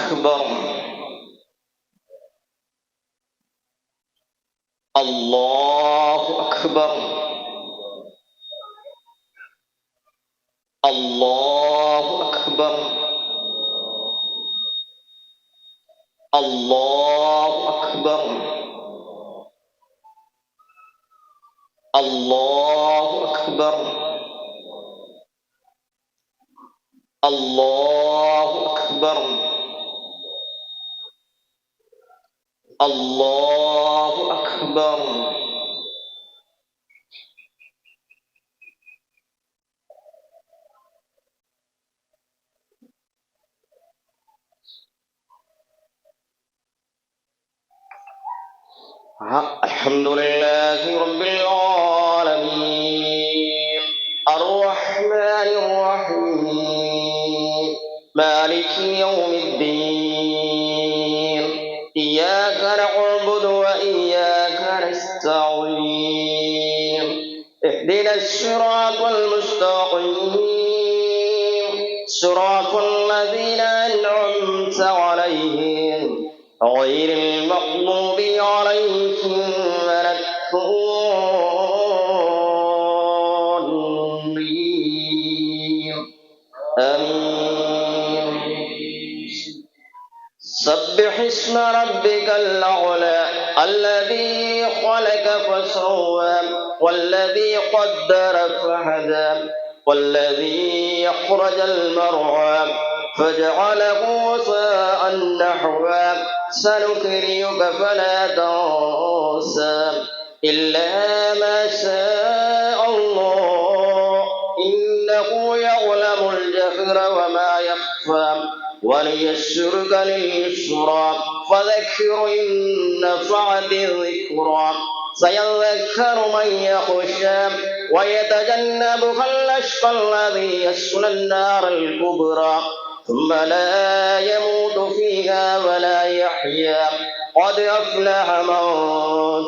أكبر الله أكبر الله أكبر الله أكبر الله أكبر الله أكبر الله أكبر الحمد لله رب العالمين الرحمن الرحيم مالك يوم الدين إياك نعبد وإياك نستعين اهدنا الصراط المستقيم صراط الذين أنعمت عليهم غير المغضوب عليهم ولا الضالين آمين. سبح اسم ربك الأعلى الذي خلق فسوى والذي قدر فهدى والذي أخرج المرعى فجعله غثاء نحوا سنقرئك فلا تنسى إلا ما شاء الله إنه يعلم الجهر وما يخفى وليسرك لليسرى فذكر إن نفعت الذكرى سيذكر من يخشى ويتجنبها الأشقى الذي يصلى النار الكبرى ثم لا يموت فيها ولا يحيا قد أفلح من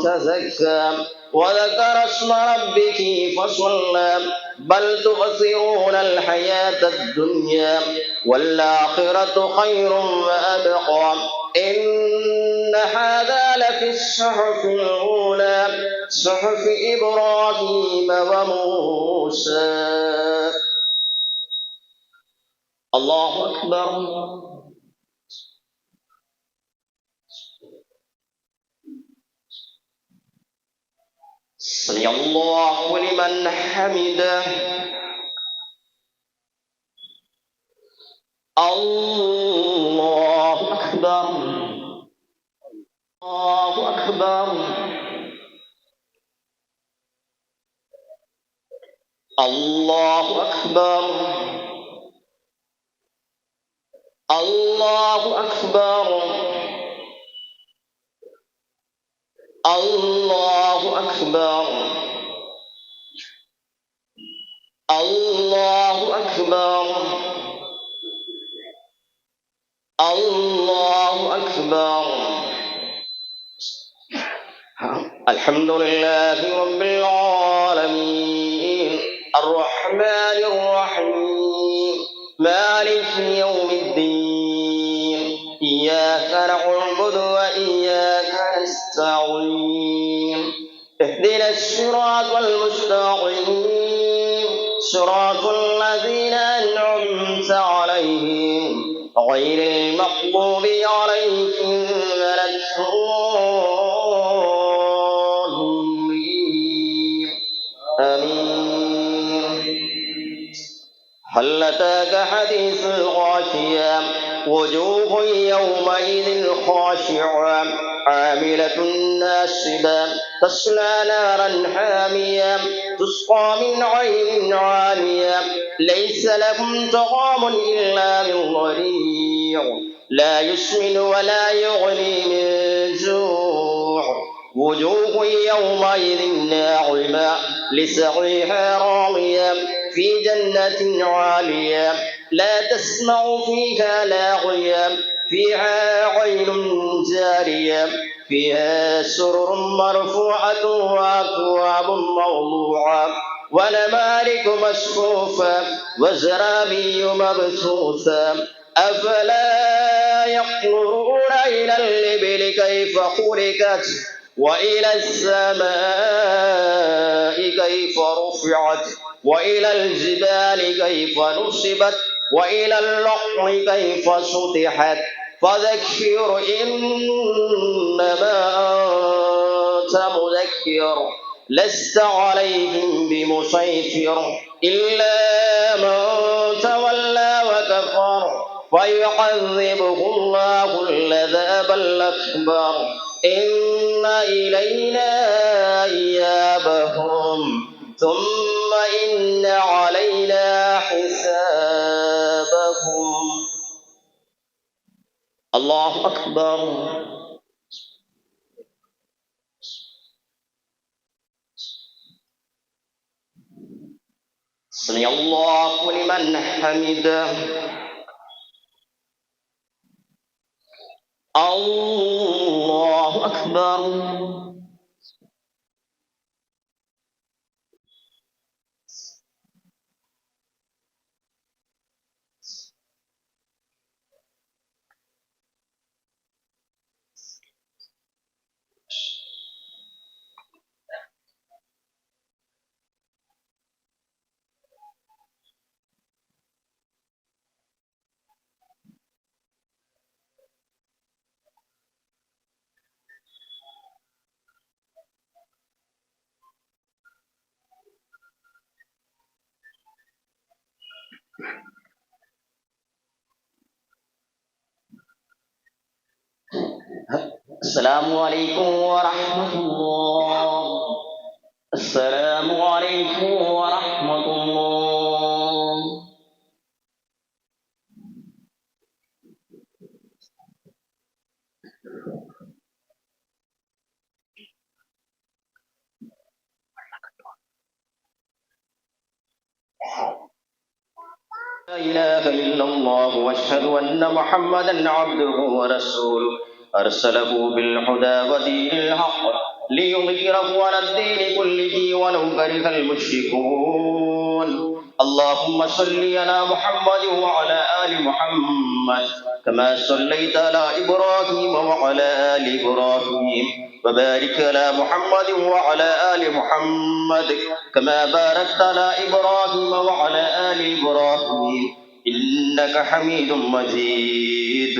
تزكى وذكر اسم ربك فصلى بل تؤثرون الحياة الدنيا والآخرة خير وأبقى إن هذا لفي الصحف الأولى صحف إبراهيم وموسى. الله أكبر. سمع الله لمن حمده. الله أكبر. الله أكبر. الله أكبر. الله أكبر. الله أكبر. الله أكبر. الله أكبر. الحمد لله رب العالمين الرحمن الرحيم مالك يوم الدين إياك نعبد وإياك نستعين اهدنا الصراط المستقيم صراط الذين أنعمت عليهم غير المغضوب عليهم ولا الضالين آمين. هل أتاك حديث الغاشية وجوه يومئذ خاشعة عاملة ناصبة تصلى نارا حامية تسقى من عين عالية ليس لهم طعام إلا من ضريع لا يسمن ولا يغني من جوع وجوه يومئذ ناعمة لسعيها راضية في جنة عالية لا تسمع فيها لاغية فيها عين جارية فيها سرر مرفوعة وأكواب موضوعة ونمارق مصفوفة وزرابي مبثوثة أفلا ينظرون إلى الإبل كيف خلقت وإلى السماء كيف رفعت وإلى الجبال كيف نصبت وإلى الأرض كيف سطحت فذكر إنما أنت مذكر لست عليهم بمسيطر إلا من تولى وكفر فيعذبه الله العذاب الأكبر إن إلينا إيابهم ثم إن علينا حسابهم. الله أكبر. سمع الله لمن حمده. الله أكبر. السلام عليكم ورحمة الله. السلام عليكم ورحمة الله. لا إله إلا الله واشهد أن محمدا عبده ورسوله أرسله بالهدى ودين الحق ليظهره على الدين كله ولو كره المشركون. اللهم صل على محمد وعلى آل محمد كما صليت على إبراهيم وعلى آل إبراهيم وبارك على محمد وعلى آل محمد كما باركت على إبراهيم وعلى آل إبراهيم إنك حميد مجيد.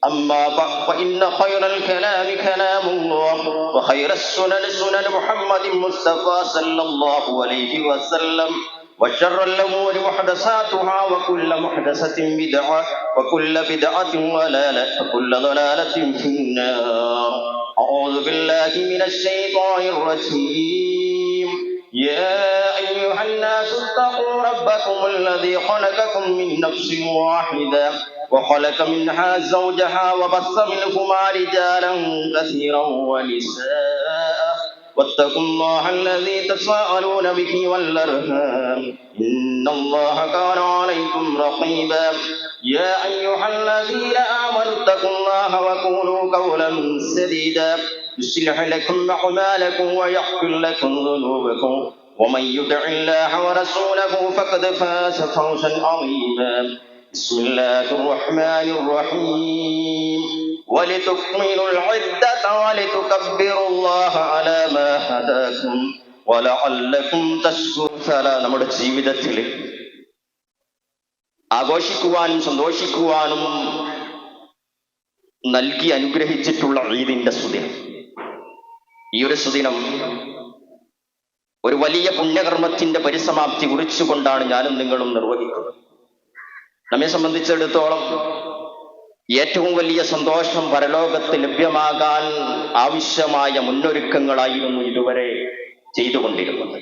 أما بعد فإن خير الكلام كلام الله وخير السنن سنن محمد مصطفى صلى الله عليه وسلم وشر الأمور محدثاتها وكل محدثة بدعة وكل بدعة ضلالة وكل ضلالة في النار. أعوذ بالله من الشيطان الرجيم. يا أيها الناس اتقوا ربكم الذي خلقكم من نفس واحدة وخلق منها زوجها وبث منهما رجالا كثيرا ونساء واتقوا الله الذي تساءلون به والأرحام إن الله كان عليكم رقيبا. يا أيها الذين آمنوا اتقوا الله وقولوا قولا سديدا يصلح لكم أعمالكم ويغفر لكم ذنوبكم ومن يطع الله ورسوله فقد فاز فوزا عظيما. بسم الله الرحمن الرحيم. ولتكملوا العدة ولتكبروا الله على ما هداكم ولعلكم تشكرون. നമ്മുടെ ജീവിതത്തിൽ ആഘോഷിക്കുവാനും സന്തോഷിക്കുവാനും നൽകി അനുഗ്രഹിച്ചിട്ടുള്ള ഈദിന്റെ സുദിനം. ഈ ഒരു സുദിനം ഒരു വലിയ പുണ്യകർമ്മത്തിന്റെ പരിസമാപ്തി കുറിച്ചുകൊണ്ടാണ് ഞാനും നിങ്ങളും നിർവഹിക്കുന്നത്. നമ്മെ സംബന്ധിച്ചിടത്തോളം ഏറ്റവും വലിയ സന്തോഷം പരലോകത്ത് ലഭ്യമാകാൻ ആവശ്യമായ മുന്നൊരുക്കങ്ങളായിരുന്നു ഇതുവരെ ചെയ്തുകൊണ്ടിരുന്നത്.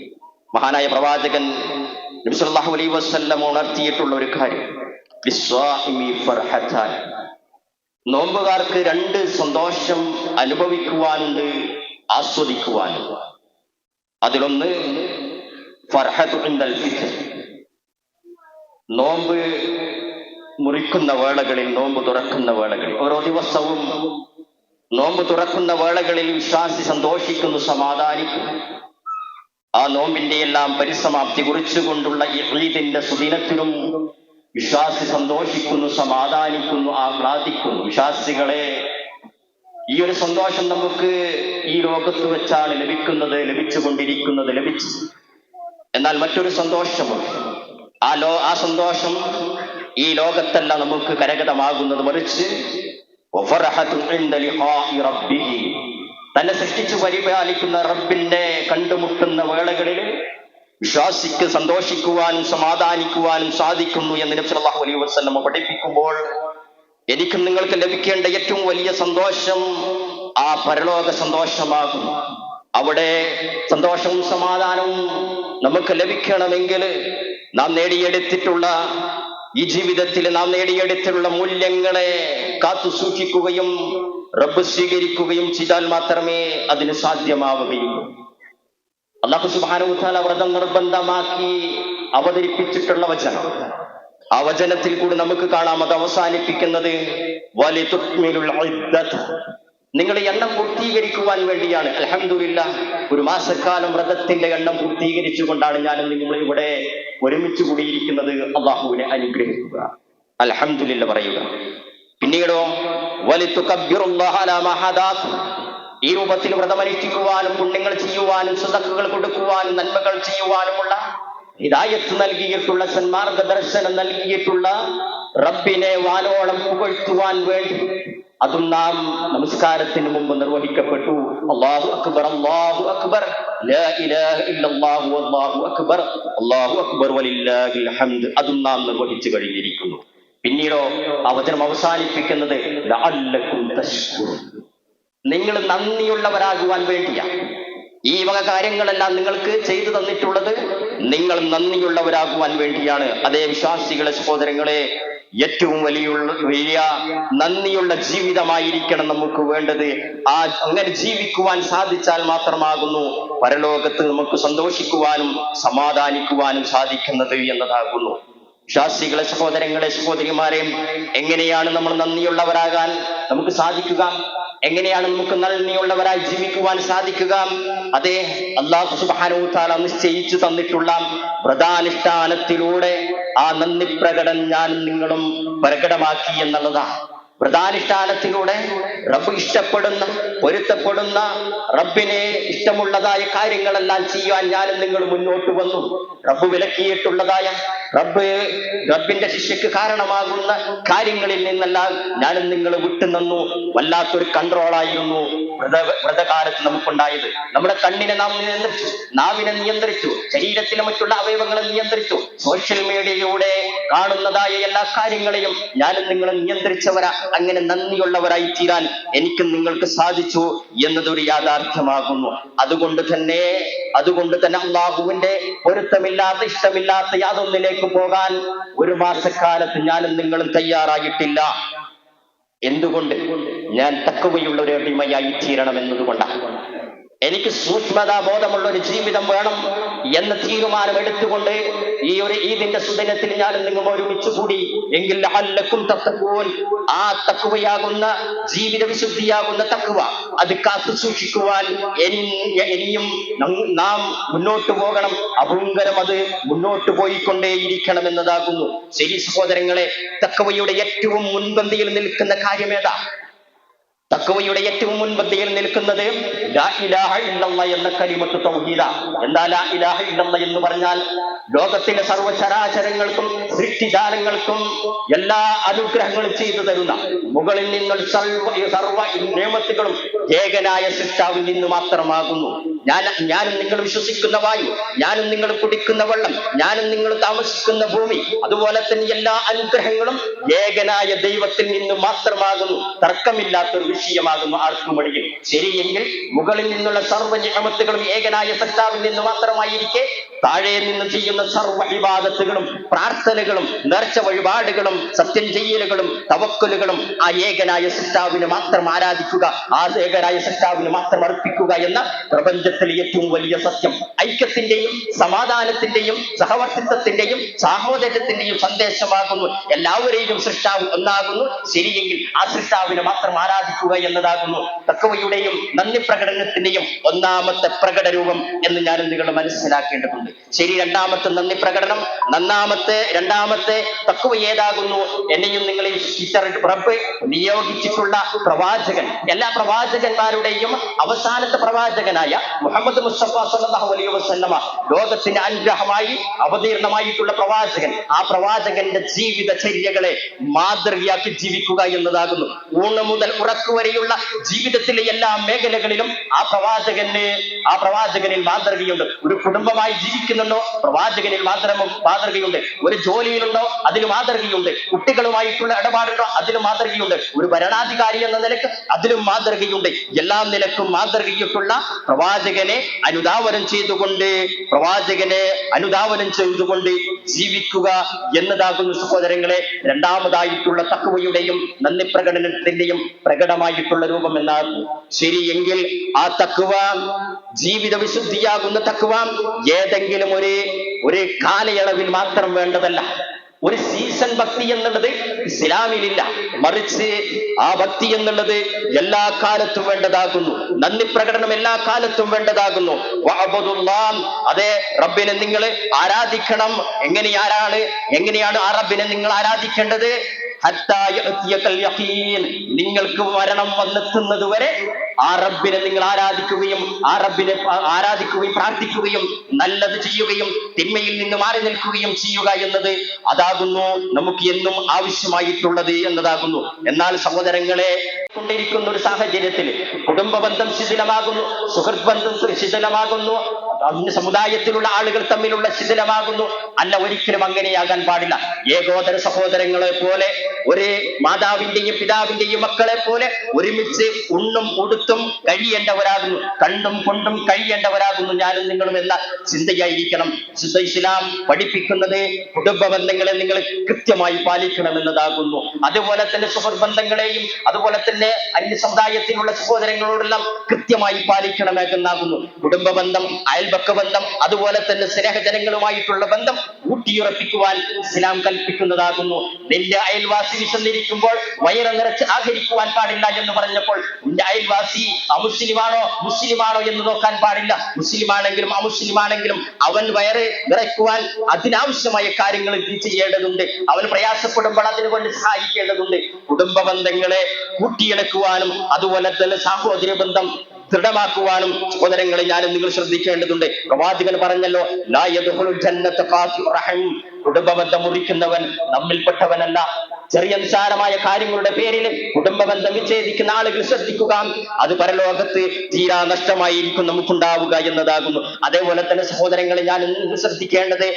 മഹാനായ പ്രവാചകൻ നബി സല്ലല്ലാഹു അലൈഹി വസല്ലം ഉണർത്തിയിട്ടുള്ള ഒരു കാര്യം, ലിസ്വാഹിമി ഫർഹത്താൻ, നോമ്പുകാർക്ക് രണ്ട് സന്തോഷം അനുഭവിക്കുവാനുണ്ട്, ആസ്വദിക്കുവാനുണ്ട്. അതിലൊന്ന് ഫർഹത്തു ഇൻദൽ ഫിത്ർ, നോമ്പ് മുറിക്കുന്ന വേളകളിൽ, നോമ്പ് തുറക്കുന്ന വേളകളിൽ, ഓരോ ദിവസവും നോമ്പ് തുറക്കുന്ന വേളകളിൽ വിശ്വാസി സന്തോഷിക്കുന്നു, സമാധാനിക്കുന്നു. ആ നോമ്പിന്റെ എല്ലാം പരിസമാപ്തി കുറിച്ചുകൊണ്ടുള്ള ഈ ഈദിന്റെ സുദിനത്തിലും വിശ്വാസി സന്തോഷിക്കുന്നു, സമാധാനിക്കുന്നു, ആഹ്ലാദിക്കുന്നു. വിശ്വാസികളെ, ഈ ഒരു സന്തോഷം നമുക്ക് ഈ ലോകത്ത് വെച്ചാണ് ലഭിക്കുന്നത്, ലഭിച്ചു. എന്നാൽ മറ്റൊരു സന്തോഷമുണ്ട്. ആ സന്തോഷം ഈ ലോകത്തല്ല നമുക്ക് കരഗതമാകുന്നത്, മറിച്ച് തന്നെ സൃഷ്ടിച്ചു പരിപാലിക്കുന്ന റബ്ബിന്റെ കണ്ടുമുട്ടുന്ന വേളകളിൽ വിശ്വാസിക്ക് സന്തോഷിക്കുവാനും സമാധാനിക്കുവാനും സാധിക്കുന്നു എന്ന് നബി സല്ലല്ലാഹു അലൈഹി വസല്ലം പഠിപ്പിക്കുമ്പോൾ, എനിക്കും നിങ്ങൾക്ക് ലഭിക്കേണ്ട ഏറ്റവും വലിയ സന്തോഷം ആ പരലോക സന്തോഷമാകും. അവിടെ സന്തോഷവും സമാധാനവും നമുക്ക് ലഭിക്കണമെങ്കിൽ നാം നേടിയെടുത്തിട്ടുള്ള ഈ ജീവിതത്തിൽ നാം നേടിയെടുത്തിട്ടുള്ള മൂല്യങ്ങളെ കാത്തു സൂക്ഷിക്കുകയും റബ്ബ് സ്വീകരിക്കുകയും ചെയ്താൽ മാത്രമേ അതിന് സാധ്യമാവുകയുള്ളൂ. അല്ലാഹു സുബ്ഹാനഹു വ തആല വ്രതം നിർബന്ധമാക്കി അവതരിപ്പിച്ചിട്ടുള്ള വചനം, ആ വചനത്തിൽ കൂടി നമുക്ക് കാണാം അത് അവസാനിപ്പിക്കുന്നത് വലിതുക്മിലുൽ ഇദ്ദത, നിങ്ങൾ എണ്ണം പൂർത്തീകരിക്കുവാൻ വേണ്ടിയാണ്. അൽഹംദുലില്ലാഹ്, ഒരു മാസക്കാലം വ്രതത്തിന്റെ എണ്ണം പൂർത്തീകരിച്ചുകൊണ്ടാണ് ഞാനും നിങ്ങൾ ഇവിടെ ഒരുമിച്ച് കൂടിയിരിക്കുന്നത്. അള്ളാഹുവിനെ അനുഗ്രഹിക്കുക, അൽഹംദുലില്ലാഹ് പറയുക. പിന്നീടോ വലിതുകബ്ബിറുല്ലാഹ അലാ മാ ഹദാകും, ഈ രൂപത്തിൽ വ്രതമനുഷ്ഠിക്കുവാനും പുണ്യങ്ങൾ ചെയ്യുവാനും സദഖകൾ കൊടുക്കുവാനും നന്മകൾ ചെയ്യുവാനുമുള്ള ഹിദായത്ത് നൽകിയിട്ടുള്ള, സന്മാർഗദർശനം നൽകിയിട്ടുള്ള റബ്ബിനെ വാനോളം പുകഴ്ത്തുവാൻ വേണ്ടി അതും നാം നമസ്കാരത്തിന് മുമ്പ് നിർവഹിക്കപ്പെട്ടു. അല്ലാഹു അക്ബർ, അല്ലാഹു അക്ബർ, ലാ ഇലാഹ ഇല്ലല്ലാഹു വല്ലാഹു അക്ബർ, അല്ലാഹു അക്ബർ വലില്ലാഹിൽ ഹംദ്, അതും നാം നിർവഹിച്ചു കഴിഞ്ഞിരിക്കുന്നു. പിന്നീടോ ആ വചനം അവസാനിപ്പിക്കുന്നത് ലഅല്ലകും തശ്കുറൂൻ, നിങ്ങൾ നന്ദിയുള്ളവരാകുവാൻ വേണ്ടിയാണ്. ഈ വക കാര്യങ്ങളെല്ലാം നിങ്ങൾക്ക് ചെയ്തു തന്നിട്ടുള്ളത് നിങ്ങൾ നന്ദിയുള്ളവരാകുവാൻ വേണ്ടിയാണ്. അതേ വിശ്വാസികളെ, സഹോദരങ്ങളെ, ഏറ്റവും വലിയ നന്ദിയുള്ള ജീവിതമായിരിക്കണം നമുക്ക് വേണ്ടത്. അങ്ങനെ ജീവിക്കുവാൻ സാധിച്ചാൽ മാത്രമാകുന്നു പരലോകത്ത് നമുക്ക് സന്തോഷിക്കുവാനും സമാധാനിക്കുവാനും സാധിക്കുന്നത് എന്നതാകുന്നു. വിശ്വാസികളെ, സഹോദരങ്ങളെ, സഹോദരിമാരെ, എങ്ങനെയാണ് നമ്മൾ നന്ദിയുള്ളവരാകാൻ നമുക്ക് സാധിക്കുക? എങ്ങനെയാണ് നമുക്ക് നന്ദിയുള്ളവരായി ജീവിക്കുവാൻ സാധിക്കുക? അതെ, അല്ലാഹു സുബ്ഹാനഹു വ തആല നിശ്ചയിച്ചു തന്നിട്ടുള്ള വ്രതാനുഷ്ഠാനത്തിലൂടെ ആ നന്ദി പ്രകടനം ഞാനും നിങ്ങളും പ്രകടമാക്കി എന്നുള്ളതാണ്. വ്രതാനുഷ്ഠാനത്തിലൂടെ റബ്ബ് ഇഷ്ടപ്പെടുന്ന, പൊരുത്തപ്പെടുന്ന, റബ്ബിനെ ഇഷ്ടമുള്ളതായ കാര്യങ്ങളെല്ലാം ചെയ്യാൻ ഞാനും നിങ്ങൾ മുന്നോട്ട് വന്നു. റബ്ബ് വിലക്കിയിട്ടുള്ളതായ, റബ്ബിന്റെ ശിക്ഷയ്ക്ക് കാരണമാകുന്ന കാര്യങ്ങളിൽ നിന്നെല്ലാം ഞാനും നിങ്ങൾ വിട്ടുനിന്നു. വല്ലാത്തൊരു കൺട്രോളായിരുന്നു വ്രതകാലത്ത് നമുക്കുണ്ടായത്. നമ്മുടെ കണ്ണിനെ നാം നിയന്ത്രിച്ചു, നാവിനെ നിയന്ത്രിച്ചു, ശരീരത്തിലെ മറ്റുള്ള അവയവങ്ങളെ നിയന്ത്രിച്ചു. സോഷ്യൽ മീഡിയയിലൂടെ കാണുന്നതായ എല്ലാ കാര്യങ്ങളെയും ഞാനും നിങ്ങൾ നിയന്ത്രിച്ചവരാ. അങ്ങനെ നന്ദിയുള്ളവരായി തീരാൻ എനിക്കും നിങ്ങൾക്ക് സാധിച്ചു എന്നതൊരു യാഥാർത്ഥ്യമാകുന്നു. അതുകൊണ്ട് തന്നെ അള്ളാഹുവിന്റെ പൊരുത്തമില്ലാത്ത, ഇഷ്ടമില്ലാത്ത യാതൊന്നിലേക്ക് പോകാൻ ഒരു മാസക്കാലത്ത് ഞാനും നിങ്ങളും തയ്യാറായിട്ടില്ല. എന്തുകൊണ്ട്? ഞാൻ തഖ്വയുള്ള ഒരു അടിമയായി തീരണം എന്നതുകൊണ്ടാണ്. എനിക്ക് സൂക്ഷ്മതാ ബോധമുള്ള ഒരു ജീവിതം വേണം എന്ന തീരുമാനം എടുത്തുകൊണ്ട് ഈ ഒരു ഈദിന്റെ സുദിനത്തിൽ ഞാൻ നിങ്ങൾ ഒരുമിച്ച് കൂടി. എങ്കിൽ ലഅല്ലകും തഖ്വൂൻ, ആ തഖ്വയാകുന്ന ജീവിത വിശുദ്ധിയാകുന്ന തഖ്വ അത് കാത്തു സൂക്ഷിക്കുവാൻ ഇനിയും നാം മുന്നോട്ട് പോകണം. അഭൂങ്കരം അത് മുന്നോട്ട് പോയിക്കൊണ്ടേയിരിക്കണം എന്നതാകുന്നു. ശരി സഹോദരങ്ങളെ, തഖ്വയുടെ ഏറ്റവും മുൻപന്തിയിൽ നിൽക്കുന്ന കാര്യമേതാ? തഖ്വയുടെ ഏറ്റവും മുൻപന്തിയിൽ നിൽക്കുന്നത് ലാ ഇലാഹ ഇല്ലല്ലാഹ് എന്ന കലിമത്ത് തൗഹീദ. എന്താ ലാ ഇലാഹ ഇല്ലല്ലാഹ് എന്ന് പറഞ്ഞാൽ? ലോകത്തിലെ സർവ്വചരാചരങ്ങൾക്കും സൃഷ്ടിജാലങ്ങൾക്കും എല്ലാ അനുഗ്രഹങ്ങളും ചെയ്തു തരുന്ന, മുകളിൽ നിന്നുള്ള സർവ്വ നിയമത്തുകളും ഏകനായ സൃഷ്ടാവിൽ നിന്ന് മാത്രമാകുന്നു. ഞാനും നിങ്ങൾ വിശ്വസിക്കുന്ന വായു, ഞാനും നിങ്ങൾ കുടിക്കുന്ന വെള്ളം, ഞാനും നിങ്ങൾ താമസിക്കുന്ന ഭൂമി, അതുപോലെ തന്നെ എല്ലാ അനുഗ്രഹങ്ങളും ഏകനായ ദൈവത്തിൽ നിന്ന് മാത്രമാകുന്നു. തർക്കമില്ലാത്തൊരു വിഷയമാകുന്നു ആർക്കുമടിയിൽ. ശരിയെങ്കിൽ മുകളിൽ നിന്നുള്ള സർവ്വ നിഅമത്തുകളും ഏകനായ സൃഷ്ടാവിൽ നിന്ന് മാത്രമായിരിക്കെ താഴെ നിന്ന് ചെയ്യുന്ന സർവ്വ ഇബാദത്തുകളും പ്രാർത്ഥനകളും നേർച്ച വഴിപാടുകളും സത്യം ചെയ്യലുകളും തവക്കുലുകളും ആ ഏകനായ സൃഷ്ടാവിനെ മാത്രം ആരാധിക്കുക, ആ ഏകനായ സൃഷ്ടാവിന് മാത്രം അർപ്പിക്കുക എന്ന പ്രപഞ്ചത്തിലെ ഏറ്റവും വലിയ സത്യം, ഐക്യത്തിന്റെയും സമാധാനത്തിന്റെയും സഹവർത്തിത്വത്തിന്റെയും സാഹോദര്യത്തിന്റെയും സന്ദേശമാകുന്നു. എല്ലാവരെയും സൃഷ്ടാവ് ഒന്നാകുന്നു. ശരിയെങ്കിൽ ആ സൃഷ്ടാവിനെ മാത്രം ആരാധിക്കുക എന്നതാകുന്നു തഖ്വയുടെയും നന്ദി പ്രകടനത്തിന്റെയും ഒന്നാമത്തെ പ്രകടരൂപം എന്ന് ഞാൻ നിങ്ങൾ മനസ്സിലാക്കേണ്ടതുണ്ട്. ശരി, രണ്ടാമത്തെ നന്ദി പ്രകടനം, രണ്ടാമത്തെ തഖ്വ ഏതാകുന്നു? എന്നെയും നിങ്ങളെയും റബ്ബ് നിയോഗിച്ചിട്ടുള്ള പ്രവാചകൻ, എല്ലാ പ്രവാചകന്മാരുടെയും അവസാനത്തെ പ്രവാചകനായ മുഹമ്മദ് മുസ്തഫ സല്ലല്ലാഹു അലൈഹി വസല്ലമ, ലോകത്തിന് അനുഗ്രഹമായി അവതീർണമായിട്ടുള്ള പ്രവാചകൻ. ആ പ്രവാചകന്റെ ജീവിതചര്യകളെ മാതൃകയാക്കി ജീവിക്കുക എന്നതാകുന്നു. ഊണ് മുതൽ ഉറക്കുവരെയുള്ള ജീവിതത്തിലെ എല്ലാ മേഖലകളിലും ആ പ്രവാചകനിൽ മാതൃകയുണ്ട്. ഒരു കുടുംബമായി ജീവിക്കുന്നുണ്ടോ? പ്രവാചകനിൽ മാതൃകയുണ്ട്. ഒരു ജോലിയിലുണ്ടോ? അതിന് മാതൃകയുണ്ട്. കുട്ടികളുമായിട്ടുള്ള ഇടപാടുണ്ടോ? അതിന് മാതൃകയുണ്ട്. ഒരു ഭരണാധികാരി എന്ന നിലക്ക് അതിലും മാതൃകയുണ്ട്. എല്ലാ നിലക്കും മാതൃകയിട്ടുള്ള പ്രവാചകനെ അനുധാവനം ചെയ്തുകൊണ്ട് ജീവിക്കുക എന്നതാകുന്നു സഹോദരങ്ങളെ രണ്ടാമതായിട്ടുള്ള തഖ്വയുടെയും നന്ദി പ്രകടനത്തിന്റെയും പ്രകടമായിട്ടുള്ള രൂപം എന്നാകുന്നു. ശരിയെങ്കിൽ ആ തഖ്വ, ജീവിത വിശുദ്ധിയാകുന്ന തഖ്വ ഏതെങ്കിലും ഒരു കാലയളവിൽ മാത്രം വേണ്ടതല്ല. ഒരു സീസൺ ഭക്തി എന്നുള്ളത് ഇസ്ലാമിലില്ല. മറിച്ച് ആ ഭക്തി എന്നുള്ളത് എല്ലാ കാലത്തും വേണ്ടതാകുന്നു. നന്ദി പ്രകടനം എല്ലാ കാലത്തും വേണ്ടതാകുന്നു. അതെ, റബ്ബിനെ നിങ്ങൾ ആരാധിക്കണം. എങ്ങനെയാണ് ആ റബ്ബിനെ നിങ്ങൾ ആരാധിക്കേണ്ടത്? നിങ്ങൾക്ക് മരണം വന്നെത്തുന്നത് വരെ ആ റബ്ബിനെ നിങ്ങൾ ആരാധിക്കുകയും പ്രാർത്ഥിക്കുകയും നല്ലത് ചെയ്യുകയും തിന്മയിൽ നിന്ന് മാറി നിൽക്കുകയും ചെയ്യുക എന്നത് അതാകുന്നു നമുക്ക് എന്നും ആവശ്യമായിട്ടുള്ളത് എന്നതാകുന്നു. എന്നാൽ സഹോദരങ്ങളെ, കൊണ്ടിരിക്കുന്ന ഒരു സാഹചര്യത്തിൽ കുടുംബ ബന്ധം ശിഥിലമാകുന്നു, സുഹൃത്ത് ബന്ധം ശിഥിലമാകുന്നു, സമുദായത്തിലുള്ള ആളുകൾ തമ്മിലുള്ള ശിഥിലമാകുന്നു. അല്ല, ഒരിക്കലും അങ്ങനെയാകാൻ പാടില്ല. ഏകോദര സഹോദരങ്ങളെ പോലെ, ഒരു മാതാവിന്റെയും പിതാവിന്റെയും മക്കളെ പോലെ ഒരുമിച്ച് ഉണ്ണും ഉടുത്തും കഴിയേണ്ടവരാകുന്നു, കണ്ടും കൊണ്ടും കഴിയേണ്ടവരാകുന്നു ഞാനും നിങ്ങളും എന്ന ചിന്തയായിരിക്കണം. ശുദ്ധ ഇസ്ലാം പഠിപ്പിക്കുന്നത് കുടുംബ ബന്ധങ്ങളെ നിങ്ങൾ കൃത്യമായി പാലിക്കണം എന്നതാകുന്നു. അതുപോലെ തന്നെ സുഹൃത്ത് ബന്ധങ്ങളെയും അതുപോലെ തന്നെ അന്യ സമുദായത്തിലുള്ള സഹോദരങ്ങളോടെല്ലാം കൃത്യമായി പാലിക്കണമെന്നാകുന്നു. കുടുംബ ബന്ധം, അയൽപക്ക ബന്ധം, അതുപോലെ തന്നെ സ്നേഹജനങ്ങളുമായിട്ടുള്ള ബന്ധം ഊട്ടിയുറപ്പിക്കുവാൻ ഇസ്ലാം കൽപ്പിക്കുന്നതാകുന്നു. നിന്റെ അയൽവാസി വിശന്നിരിക്കുമ്പോൾ വയറ് നിറച്ച് ആഹരിക്കുവാൻ പാടില്ല എന്ന് പറഞ്ഞപ്പോൾ നിന്റെ അയൽവാസി മുസ്ലിമാണോ എന്ന് നോക്കാൻ പാടില്ല. മുസ്ലിമാണെങ്കിലും അമുസ്ലിമാണെങ്കിലും അവൻ വയറ് നിറയ്ക്കുവാൻ അതിനാവശ്യമായ കാര്യങ്ങൾ ചെയ്യേണ്ടതുണ്ട്. അവൻ പ്രയാസപ്പെടുമ്പോൾ അതിനുകൊണ്ട് സഹായിക്കേണ്ടതുണ്ട്. കുടുംബ ബന്ധങ്ങളെ കൂട്ടിയിണക്കുവാനും അതുപോലെ തന്നെ സാഹോദര്യ ബന്ധം ദൃഢമാക്കുവാനും സഹോദരങ്ങളെ ഞാനും നിങ്ങൾ ശ്രദ്ധിക്കേണ്ടതുണ്ട്. പ്രവാചകൻ പറഞ്ഞല്ലോ, ലാ യദ്ഖുലുൽ ജന്നത ഖാതിഉർ റഹിം, കുടുംബബന്ധം മുറിക്കുന്നവൻ നമ്മിൽപ്പെട്ടവനല്ല. ചെറിയ നിസ്സാരമായ കാര്യങ്ങളുടെ പേരിൽ കുടുംബബന്ധം വിച്ഛേദിക്കുന്ന ആളുകൾ ശ്രദ്ധിക്കുക, അത് പരലോകത്ത് തീരാ നഷ്ടമായിരിക്കും നമുക്കുണ്ടാവുക എന്നതാകുന്നു. അതേപോലെ തന്നെ സഹോദരങ്ങളെ ഞാൻ ശ്രദ്ധിക്കേണ്ടത്,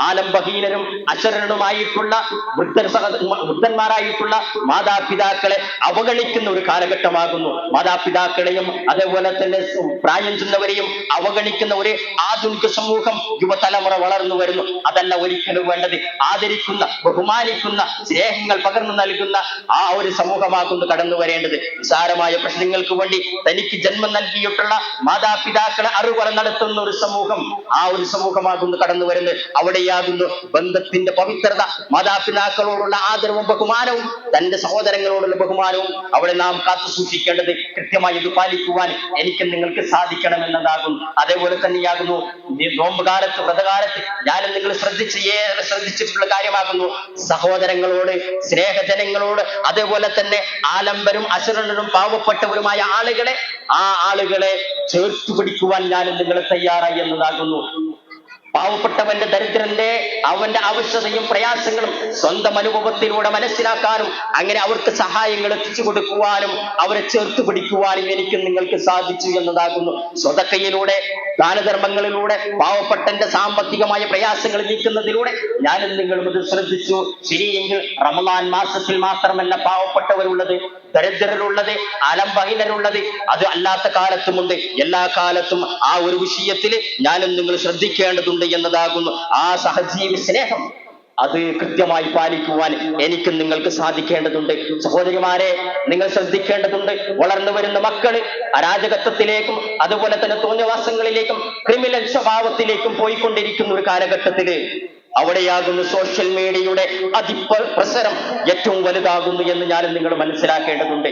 ആലംബഹീനരും അശരണനുമായിട്ടുള്ള വൃദ്ധന്മാരായിട്ടുള്ള മാതാപിതാക്കളെ അവഗണിക്കുന്ന ഒരു കാലഘട്ടമാകുന്നു. മാതാപിതാക്കളെയും അതേപോലെ തന്നെ പ്രായം ചെന്നവരെയും അവഗണിക്കുന്ന ഒരു ആധുനിക സമൂഹം, യുവതലമുറ വളർന്നു വരുന്നു. അതല്ല ഒരിക്കലും വേണ്ടത്. ആദരിക്കുന്ന, ബഹുമാനിക്കുന്ന, സ്നേഹങ്ങൾ പകർന്നു നൽകുന്ന ആ ഒരു സമൂഹമാകുന്നു കടന്നു വരേണ്ടത്. നിസാരമായ പ്രശ്നങ്ങൾക്ക് വേണ്ടി തനിക്ക് ജന്മം നൽകിയിട്ടുള്ള മാതാപിതാക്കളെ അറിവറ നടത്തുന്ന ഒരു സമൂഹം, ആ ഒരു സമൂഹമാകുന്നു കടന്നു വരുന്നത്. അവിടെയാകുന്നു ബന്ധത്തിന്റെ പവിത്രത, മാതാപിതാക്കളോടുള്ള ആദരവും ബഹുമാനവും, തന്റെ സഹോദരങ്ങളോടുള്ള ബഹുമാനവും അവിടെ നാം കാത്തു സൂക്ഷിക്കേണ്ടത്. കൃത്യമായി ഇത് പാലിക്കുവാൻ എനിക്ക് നിങ്ങൾക്ക് സാധിക്കണമെന്നതാകുന്നു. അതേപോലെ തന്നെയാകുന്നു നോമ്പ് കാലത്ത്, വ്രതകാലത്ത് ഞാനും നിങ്ങൾ ശ്രദ്ധിച്ചിട്ടുള്ള കാര്യമാകുന്നു സഹോദരങ്ങളോട്, സ്നേഹജനങ്ങളോട്, അതേപോലെ തന്നെ ആലംബരും അശരണരും പാവപ്പെട്ടവരുമായ ആളുകളെ ചേർത്തു പിടിക്കുവാൻ ഞാനും നിങ്ങൾ തയ്യാറായി എന്നതാകുന്നു. പാവപ്പെട്ടവന്റെ ദരിദ്രന്റെ അവന്റെ അവശതയും പ്രയാസങ്ങളും സ്വന്തം അനുഭവത്തിലൂടെ മനസ്സിലാക്കാനും അങ്ങനെ അവർക്ക് സഹായങ്ങൾ എത്തിച്ചു കൊടുക്കുവാനും അവരെ ചേർത്ത് പിടിക്കുവാനും എനിക്ക് നിങ്ങൾക്ക് സാധിച്ചു എന്നതാകുന്നു. സ്വതക്കയിലൂടെ, ദാനധർമ്മങ്ങളിലൂടെ പാവപ്പെട്ടന്റെ സാമ്പത്തികമായ പ്രയാസങ്ങൾ നീക്കുന്നതിലൂടെ ഞാനും നിങ്ങളും ഇത് ശ്രദ്ധിച്ചു. ശരിയെങ്കിൽ റമളാൻ മാസത്തിൽ മാത്രമല്ല പാവപ്പെട്ടവരുള്ളത്, ദരിദ്രരുള്ളത്, അലംബഹീനരുള്ളത്, അത് അല്ലാത്ത കാലത്തുമുണ്ട്. എല്ലാ കാലത്തും ആ ഒരു വിഷയത്തിൽ ഞാനും നിങ്ങൾ ശ്രദ്ധിക്കേണ്ടതുണ്ട് എന്നതാകുന്നു. ആ സഹജീവി സ്നേഹം അത് കൃത്യമായി പാലിക്കുവാൻ എനിക്കും നിങ്ങൾക്ക് സാധിക്കേണ്ടതുണ്ട്. സഹോദരിമാരെ, നിങ്ങൾ ശ്രദ്ധിക്കേണ്ടതുണ്ട്. വളർന്നു വരുന്ന മക്കള് അരാജകത്വത്തിലേക്കും അതുപോലെ തന്നെ തോന്നിവാസങ്ങളിലേക്കും ക്രിമിനൽ സ്വഭാവത്തിലേക്കും പോയിക്കൊണ്ടിരിക്കുന്ന ഒരു കാലഘട്ടത്തില് അവിടെയാകുന്നു സോഷ്യൽ മീഡിയയുടെ അതിപ്രസരം ഏറ്റവും വലുതാകുന്നു എന്ന് ഞാൻ നിങ്ങൾ മനസ്സിലാക്കേണ്ടതുണ്ട്.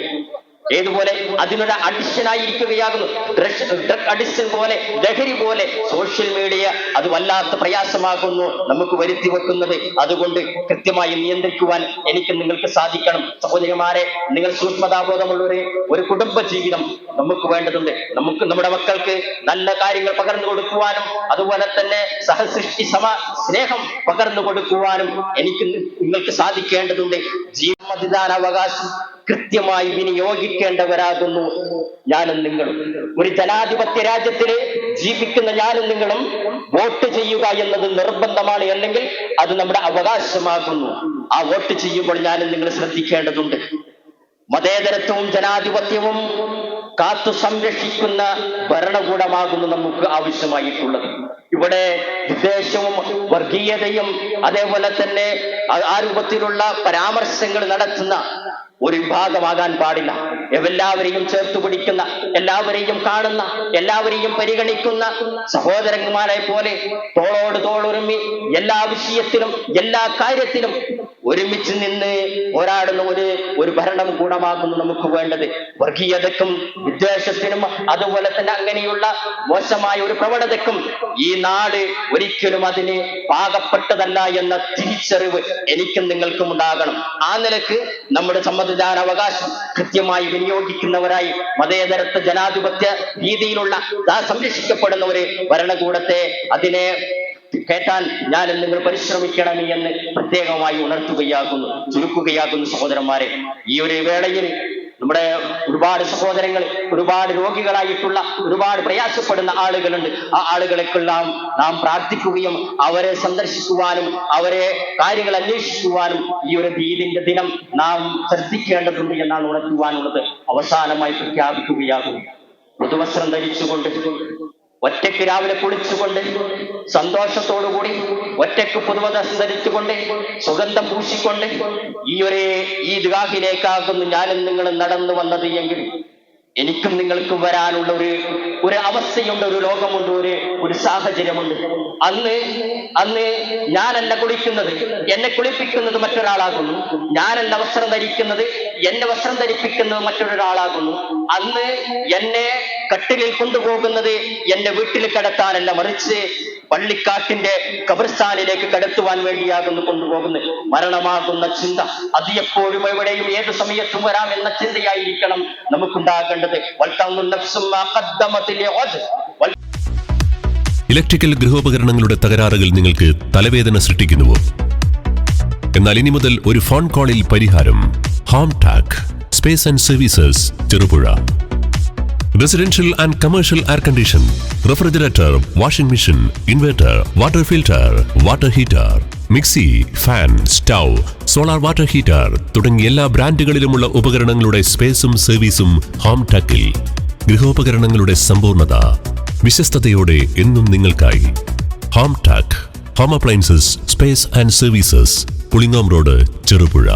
ഏതുപോലെ അതിനൊരു അഡിക്ഷനായിരിക്കുകയാകുന്നു. ഡ്രഗ് അഡിക്ഷൻ പോലെ, ലഹരി പോലെ സോഷ്യൽ മീഡിയ അത് വല്ലാത്ത പ്രയാസമാകുന്നു നമുക്ക് വരുത്തി വെക്കുന്നത്. അതുകൊണ്ട് കൃത്യമായി നിയന്ത്രിക്കുവാൻ എനിക്ക് നിങ്ങൾക്ക് സാധിക്കണം. സഹോദരിമാരെ, നിങ്ങൾ സൂക്ഷ്മതാബോധമുള്ള ഒരു കുടുംബ ജീവിതം നമുക്ക് വേണ്ടതുണ്ട്. നമുക്ക് നമ്മുടെ മക്കൾക്ക് നല്ല കാര്യങ്ങൾ പകർന്നു കൊടുക്കുവാനും അതുപോലെ തന്നെ സഹസൃഷ്ടി സ്നേഹം പകർന്നു കൊടുക്കുവാനും എനിക്ക് നിങ്ങൾക്ക് സാധിക്കേണ്ടതുണ്ട്. ജീവനവകാശം കൃത്യമായി വിനിയോഗിക്കേണ്ടവരാകുന്നു ഞാനും നിങ്ങളും. ഒരു ജനാധിപത്യ രാജ്യത്തില് ജീവിക്കുന്ന ഞാനും നിങ്ങളും വോട്ട് ചെയ്യുക എന്നത് നിർബന്ധമാണ്, അല്ലെങ്കിൽ അത് നമ്മുടെ അവകാശമാകുന്നു. ആ വോട്ട് ചെയ്യുമ്പോൾ ഞാനും നിങ്ങൾ ശ്രദ്ധിക്കേണ്ടതുണ്ട്. മതേതരത്വവും ജനാധിപത്യവും കാത്തു സംരക്ഷിക്കുന്ന ഭരണകൂടമാകുന്നു നമുക്ക് ആവശ്യമായിട്ടുള്ളത്. ഇവിടെ വിദ്വേഷവും വർഗീയതയും അതേപോലെ തന്നെ ആ രൂപത്തിലുള്ള പരാമർശങ്ങൾ നടത്തുന്ന ഒരു വിഭാഗമാകാൻ പാടില്ല. എല്ലാവരെയും ചേർത്ത് പിടിക്കുന്ന, എല്ലാവരെയും കാണുന്ന, എല്ലാവരെയും പരിഗണിക്കുന്ന സഹോദരന്മാരെ പോലെ തോളോട് തോളൊരുമി എല്ലാ വിഷയത്തിലും എല്ലാ കാര്യത്തിലും ഒരുമിച്ച് നിന്ന് പോരാടുന്ന ഒരു ഭരണകൂടമാകുന്നു നമുക്ക് വേണ്ടത്. വർഗീയതക്കും വിദ്വേഷത്തിനും അതുപോലെ തന്നെ അങ്ങനെയുള്ള മോശമായ ഒരു പ്രവണതയ്ക്കും ഈ നാട് ഒരിക്കലും അതിന് പാകപ്പെട്ടതല്ല എന്ന തിരിച്ചറിവ് എനിക്കും നിങ്ങൾക്കും ഉണ്ടാകണം. ആ നിലക്ക് നമ്മുടെ സമ്മതിദാനാവകാശം കൃത്യമായി വിനിയോഗിക്കുന്നവരായി മതേതരത്വ ജനാധിപത്യ രീതിയിലുള്ള സംരക്ഷിക്കപ്പെടുന്ന ഒരു ഭരണകൂടത്തെ അതിനെ കേട്ടാൻ ഞാനും നിങ്ങൾ പരിശ്രമിക്കണമേ എന്ന് പ്രത്യേകമായി ഉണർത്തുകയാകുന്നു, ചുരുക്കുകയാകുന്നു. സഹോദരന്മാരെ, ഈ ഒരു വേളയിൽ നമ്മുടെ ഒരുപാട് സഹോദരങ്ങൾ, ഒരുപാട് രോഗികളായിട്ടുള്ള, ഒരുപാട് പ്രയാസപ്പെടുന്ന ആളുകളുണ്ട്. ആ ആളുകളെക്കെല്ലാം നാം പ്രാർത്ഥിക്കുകയും അവരെ സന്ദർശിക്കുവാനും അവരെ കാര്യങ്ങൾ അന്വേഷിക്കുവാനും ഈ ഒരു ഈദിന്റെ ദിനം നാം ശ്രദ്ധിക്കേണ്ടതുണ്ട് എന്നാണ് ഉണർത്തുവാനുള്ളത്. അവസാനമായി പ്രഖ്യാപിക്കുകയാകും. പുതുവസ്ത്രം ധരിച്ചുകൊണ്ട്, ഒറ്റയ്ക്ക് രാവിലെ കുളിച്ചുകൊണ്ട്, സന്തോഷത്തോടുകൂടി ഒറ്റയ്ക്ക് പുതുവസ്ത്രം ധരിച്ചുകൊണ്ട്, സുഗന്ധം പൂശിക്കൊണ്ട് ഈ ഈദ്ഗാഹിലേക്കാകുന്നു ഞാനും നിങ്ങളും നടന്നു വന്നത് എങ്കിൽ എനിക്കും നിങ്ങൾക്കും വരാനുള്ള ഒരു അവസ്ഥയുണ്ട്, ഒരു ലോകമുണ്ട്, ഒരു സാഹചര്യമുണ്ട്. അന്ന് ഞാനല്ല കുളിക്കുന്നത്, എന്നെ കുളിപ്പിക്കുന്നത് മറ്റൊരാളാകുന്നു. ഞാനല്ല വസ്ത്രം ധരിക്കുന്നത്, എന്നെ വസ്ത്രം ധരിപ്പിക്കുന്നത് മറ്റൊരാളാകുന്നു. അന്ന് എന്നെ കട്ടിലിൽ കൊണ്ടുപോകുന്നത് എന്റെ വീട്ടിൽ കിടത്താനല്ല, മറിച്ച് പള്ളിക്കാട്ടിന്റെ ഖബർസ്ഥാനിലേക്ക് കടത്തുവാൻ വേണ്ടിയാകുന്നു കൊണ്ടുപോകുന്നത്. മരണമാകുന്ന ചിന്ത അത് എപ്പോഴും എവിടെയും ഏത് സമയത്തും വരാമെന്ന ചിന്തയായിരിക്കണം നമുക്കുണ്ടാകേണ്ടത്. ഇലക്ട്രിക്കൽ ഗൃഹോപകരണങ്ങളുടെ തകരാറുകൾ നിങ്ങൾക്ക് തലവേദന സൃഷ്ടിക്കുന്നുവോ? എന്നാൽ ഇനി മുതൽ ഒരു ഫോൺ കോളിൽ പരിഹാരം. Home Tak space and services, Cherupuzha. Residential and commercial air condition, refrigerator, washing machine, inverter, water filter, water heater, mixie, fan, stove, solar water heater തുടങ്ങിയ എല്ലാ ബ്രാൻഡുകളിലുമുള്ള ഉപകരണങ്ങളുടെ സ്പേസും സർവീസും ഹോം ടാക്കിൽ. ഗൃഹോപകരണങ്ങളുടെ സമ്പൂർണ്ണത വിശ്വസ്തയോടെ എന്നും നിങ്ങൾക്കായി. Home Tak home appliances, space and services, Pulingome road, Cherupuzha.